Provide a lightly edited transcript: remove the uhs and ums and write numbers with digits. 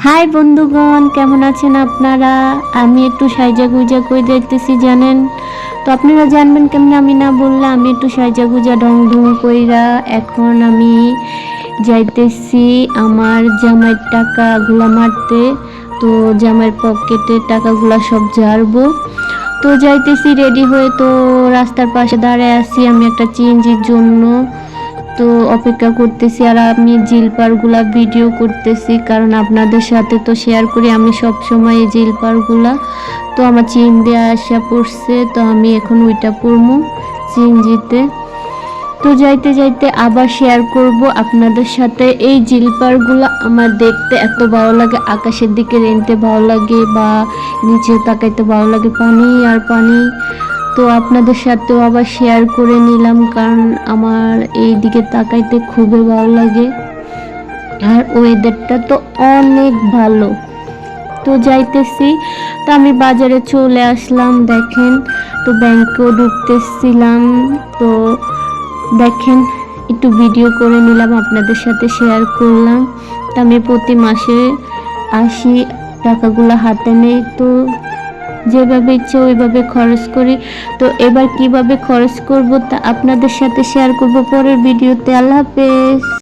High বন্ধুগণ, কেমন আছেন আপনারা? আমি একটু সাইজা গুজা কই যাইতেছি জানেন তো। আপনারা জানবেন কেমন আমি না বললে। আমি একটু সাইজা গুজা ঢং ঢং কইরা এখন আমি যাইতেছি আমার জামাইয়ের টাকাগুলা মারতে। তো জামাইয়ের পকেটে টাকাগুলা সব ঝাড়বো। তো যাইতেছি রেডি হয়ে। তো রাস্তার পাশে দাঁড়ায় আছি আমি একটা চেঞ্জের জন্য। তো অপেক্ষা করতেছি আর আমি জিলপারগুলা ভিডিও করতেছি, কারণ আপনাদের সাথে তো শেয়ার করি আমি সব সময় এই জিলপারগুলা। তো আমার চিন দেওয়া আসা পড়ছে, তো আমি এখন ওইটা পরবো চিনজিতে। তো যাইতে যাইতে আবার শেয়ার করব আপনাদের সাথে। এই জিলপারগুলো আমার দেখতে এত ভালো লাগে, আকাশের দিকে রেনতে ভালো লাগে বা নিচে তাকাইতে ভালো লাগে, পানি আর পানি। তো আপনাদের সাথেও আবার শেয়ার করে নিলাম, কারণ আমার এই দিকে তাকাইতে খুবই ভালো লাগে আর ওয়েদারটা তো অনেক ভালো। তো যাইতেছি। তো আমি বাজারে চলে আসলাম দেখেন। তো ব্যাংকেও ঢুকতেছিলাম। তো দেখেন একটু ভিডিও করে নিলাম, আপনাদের সাথে শেয়ার করলাম। তো আমি প্রতি মাসে আসি, টাকাগুলো হাতে নেই, তো যেভাবে ইচ্ছে ওইভাবে খরচ করি। তো এবার কিভাবে খরচ করব তা আপনাদের সাথে শেয়ার করব পরের ভিডিওতে। আল্লাহ হাফেজ।